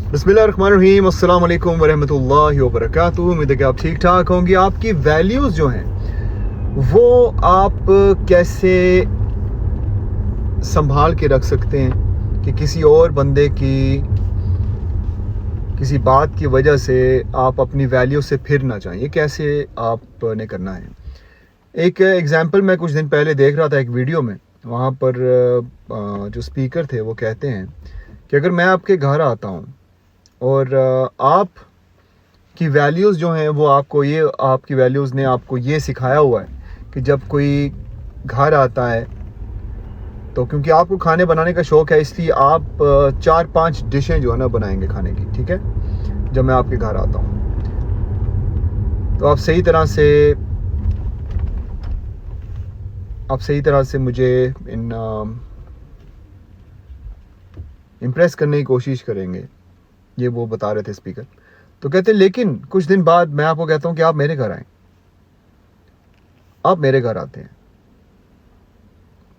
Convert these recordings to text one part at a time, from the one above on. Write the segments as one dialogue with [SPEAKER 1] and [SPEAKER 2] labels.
[SPEAKER 1] बिस्मिल्लाहिर्रहमानिर्रहीम, अस्सलाम वालेकुम वरहमतुल्लाहि वबरकातुहू। उम्मीद है कि आप ठीक ठाक होंगे। आपकी वैल्यूज़ जो हैं वो आप कैसे संभाल के रख सकते हैं कि किसी और बंदे की किसी बात की वजह से आप अपनी वैल्यू से फिर ना जाएं, ये कैसे आपने करना है। एक एग्ज़ाम्पल मैं कुछ दिन पहले देख रहा था एक वीडियो में, वहाँ पर जो स्पीकर थे वो कहते हैं कि अगर मैं आपके घर आता हूँ और आप की वैल्यूज़ जो हैं वो आपकी वैल्यूज़ ने आपको ये सिखाया हुआ है कि जब कोई घर आता है तो क्योंकि आपको खाने बनाने का शौक़ है, इसलिए आप 4-5 डिशें जो है ना बनाएंगे खाने की, ठीक है। जब मैं आपके घर आता हूँ तो आप सही तरह से मुझे इम्प्रेस करने की कोशिश करेंगे, ये वो बता रहे थे स्पीकर। तो कहते हैं लेकिन कुछ दिन बाद मैं आपको कहता हूँ कि आप मेरे घर आएँ। आप मेरे घर आते हैं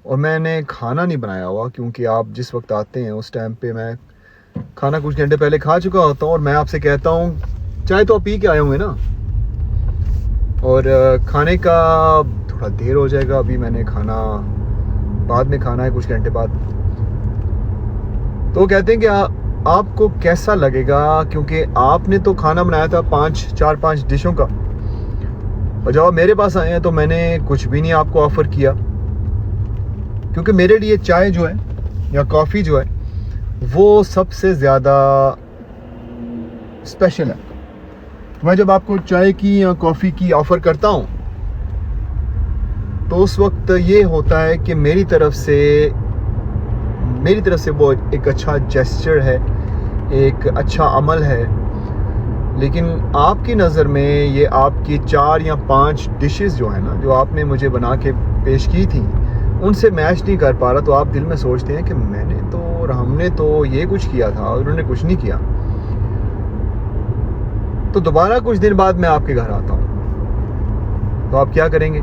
[SPEAKER 1] और मैंने खाना नहीं बनाया हुआ, क्योंकि आप जिस वक्त आते हैं उस टाइम पे मैं खाना कुछ घंटे पहले खा चुका होता हूँ और मैं आपसे कहता हूँ चाय तो आप पी के आए होंगे ना, और खाने का थोड़ा देर हो जाएगा, अभी मैंने खाना बाद में खाना है कुछ घंटे बाद। तो कहते हैं कि आपको कैसा लगेगा, क्योंकि आपने तो खाना बनाया था 4-5 डिशों का, और जब आप मेरे पास आए हैं तो मैंने कुछ भी नहीं आपको ऑफ़र किया, क्योंकि मेरे लिए चाय जो है या कॉफ़ी जो है वो सबसे ज़्यादा स्पेशल है। तो मैं जब आपको चाय की या कॉफ़ी की ऑफ़र करता हूँ तो उस वक्त ये होता है कि मेरी तरफ से वो एक अच्छा जेस्चर है, एक अच्छा अमल है। लेकिन आपकी नज़र में ये आपकी 4 या 5 डिशेस जो है ना, जो आपने मुझे बना के पेश की थी, उनसे मैच नहीं कर पा रहा। तो आप दिल में सोचते हैं कि हमने तो ये कुछ किया था और उन्होंने कुछ नहीं किया। तो दोबारा कुछ दिन बाद मैं आपके घर आता हूँ तो आप क्या करेंगे?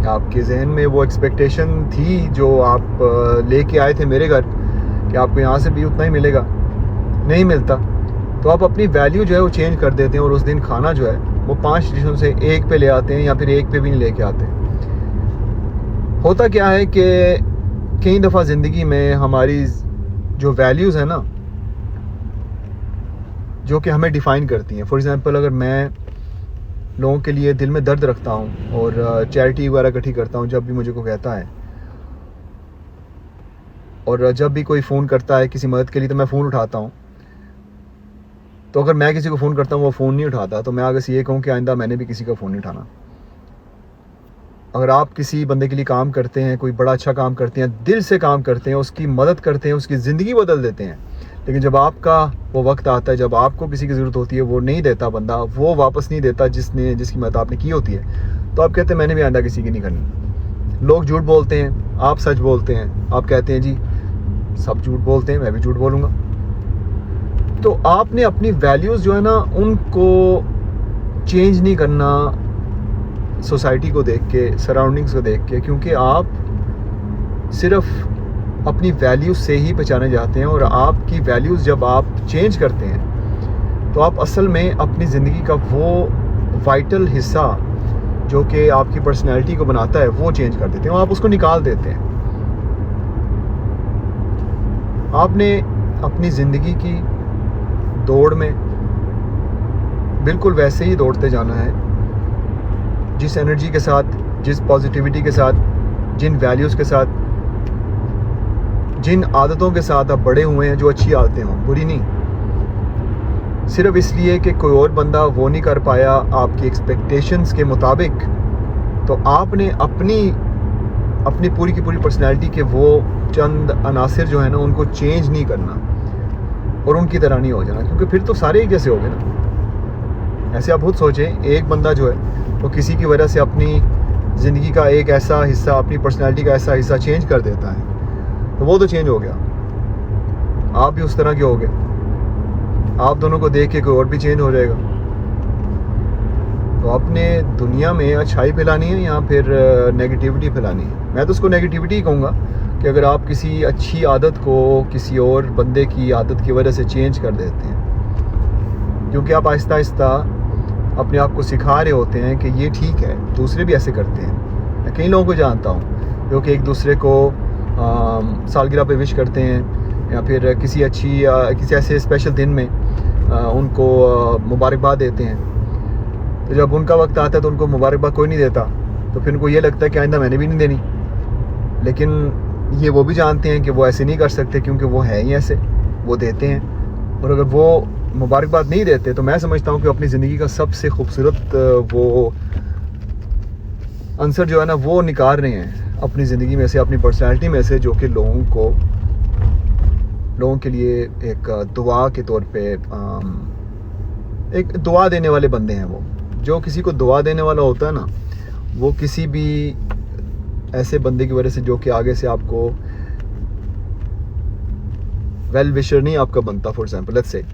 [SPEAKER 1] आपके जहन में वो एक्सपेक्टेशन थी जो आप लेके आए थे मेरे घर कि आपको यहाँ से भी उतना ही मिलेगा, नहीं मिलता। तो आप अपनी वैल्यू जो है वो चेंज कर देते हैं और उस दिन खाना जो है वो 5 डिशों से एक पे ले आते हैं, या फिर एक पे भी नहीं लेके आते। होता क्या है कि कई दफ़ा ज़िंदगी में हमारी जो वैल्यूज़ है ना, जो कि हमें डिफ़ाइन करती हैं। फॉर एग्ज़ाम्पल, अगर मैं लोगों के लिए दिल में दर्द रखता हूँ और चैरिटी वगैरह इकट्ठी करता हूँ जब भी मुझे को कहता है, और जब भी कोई फ़ोन करता है किसी मदद के लिए तो मैं फ़ोन उठाता हूँ। तो अगर मैं किसी को फ़ोन करता हूँ वो फ़ोन नहीं उठाता, तो मैं अगर से ये कहूँ कि आइंदा मैंने भी किसी का फ़ोन नहीं उठाना। अगर आप किसी बंदे के लिए काम करते हैं, कोई बड़ा अच्छा काम करते हैं, दिल से काम करते हैं, उसकी मदद करते हैं, उसकी ज़िंदगी बदल देते हैं, लेकिन जब आपका वो वक्त आता है, जब आपको किसी की ज़रूरत होती है, वो नहीं देता बंदा, वो वापस नहीं देता जिसकी मदद आपने की होती है, तो आप कहते हैं मैंने भी आइंदा किसी की नहीं करनी। लोग झूठ बोलते हैं, आप सच बोलते हैं। आप कहते हैं जी सब झूठ बोलते हैं, मैं भी झूठ बोलूँगा। तो आपने अपनी वैल्यूज़ जो है ना उनको चेंज नहीं करना सोसाइटी को देख के, सराउंडिंग्स को देख के, क्योंकि आप सिर्फ अपनी वैल्यूज़ से ही पहचाने जाते हैं। और आपकी वैल्यूज़ जब आप चेंज करते हैं तो आप असल में अपनी ज़िंदगी का वो वाइटल हिस्सा जो कि आपकी पर्सनैलिटी को बनाता है वो चेंज कर देते हैं, और आप उसको निकाल देते हैं। आपने अपनी ज़िंदगी की दौड़ में बिल्कुल वैसे ही दौड़ते जाना है, जिस एनर्जी के साथ, जिस पॉजिटिविटी के साथ, जिन वैल्यूज़ के साथ, जिन आदतों के साथ आप बड़े हुए हैं, जो अच्छी आदतें हों, बुरी नहीं। सिर्फ इसलिए कि कोई और बंदा वो नहीं कर पाया आपकी एक्सपेक्टेशंस के मुताबिक, तो आपने अपनी पूरी की पूरी पर्सनैलिटी के वो चंद अनासिर जो है ना उनको चेंज नहीं करना और उनकी तरह नहीं हो जाना, क्योंकि फिर तो सारे एक जैसे हो गए ना। ऐसे आप खुद सोचें, एक बंदा जो है वो किसी की वजह से अपनी ज़िंदगी का एक ऐसा हिस्सा, अपनी पर्सनैलिटी का ऐसा हिस्सा चेंज कर देता है, तो वो तो चेंज हो गया। आप भी उस तरह के हो गए, आप दोनों को देख के कोई और भी चेंज हो जाएगा। तो आपने दुनिया में अच्छाई फैलानी है या फिर नेगेटिविटी फैलानी है? मैं तो उसको नेगेटिविटी ही कहूँगा, कि अगर आप किसी अच्छी आदत को किसी और बंदे की आदत की वजह से चेंज कर देते हैं, क्योंकि आप आहिस्ता आहिस्ता अपने आप को सिखा रहे होते हैं कि ये ठीक है, दूसरे भी ऐसे करते हैं। मैं कई लोगों को जानता हूँ जो कि एक दूसरे को सालगिरह पे विश करते हैं या फिर किसी ऐसे स्पेशल दिन में उनको मुबारकबाद देते हैं। तो जब उनका वक्त आता है तो उनको मुबारकबाद कोई नहीं देता, तो फिर उनको ये लगता है कि आइंदा मैंने भी नहीं देनी। लेकिन ये वो भी जानते हैं कि वो ऐसे नहीं कर सकते, क्योंकि वो है ही ऐसे, वो देते हैं। और अगर वो मुबारकबाद नहीं देते तो मैं समझता हूँ कि अपनी ज़िंदगी का सबसे खूबसूरत वो आंसर जो है ना वो निकाल रहे हैं अपनी ज़िंदगी में से, अपनी पर्सनैलिटी में से, जो कि लोगों के लिए एक दुआ के तौर पे एक दुआ देने वाले बंदे हैं। वो जो किसी को दुआ देने वाला होता है ना, वो किसी भी ऐसे बंदे की वजह से जो कि आगे से आपको वेल विशर नहीं आपका बनता, फॉर एग्जांपल लेट्स से,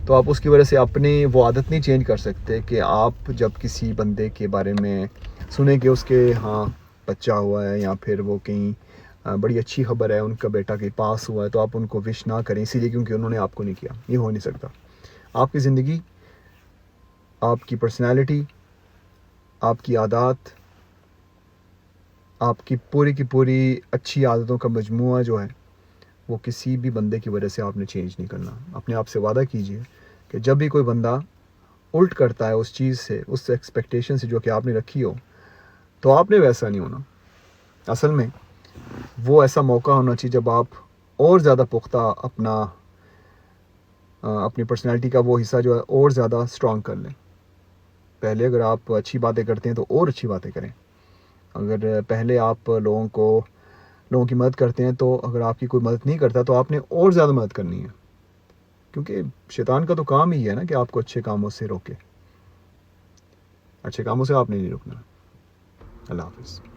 [SPEAKER 1] तो आप उसकी वजह से अपनी वो आदत नहीं चेंज कर सकते कि आप जब किसी बंदे के बारे में सुने कि उसके हाँ बच्चा हुआ है या फिर वो कहीं बड़ी अच्छी खबर है, उनका बेटा कहीं पास हुआ है, तो आप उनको विश ना करें इसीलिए क्योंकि उन्होंने आपको नहीं किया। ये हो नहीं सकता। आपकी ज़िंदगी, आपकी पर्सनैलिटी, आपकी आदत, आपकी पूरी की पूरी अच्छी आदतों का मजमूआ जो है वो किसी भी बंदे की वजह से आपने चेंज नहीं करना। अपने आप से वादा कीजिए कि जब भी कोई बंदा उल्ट करता है उस चीज़ से, उस एक्सपेक्टेशन से जो कि आपने रखी हो, तो आपने वैसा नहीं होना। असल में वो ऐसा मौका होना चाहिए जब आप और ज़्यादा पुख्ता अपनी पर्सनैलिटी का वो हिस्सा जो है और ज़्यादा स्ट्रॉन्ग कर लें। पहले अगर आप अच्छी बातें करते हैं तो और अच्छी बातें करें। अगर पहले आप लोगों की मदद करते हैं, तो अगर आपकी कोई मदद नहीं करता तो आपने और ज़्यादा मदद करनी है, क्योंकि शैतान का तो काम ही है ना कि आपको अच्छे कामों से रोके। अच्छे कामों से आपने नहीं रुकना। अल्लाह हाफ़िज़।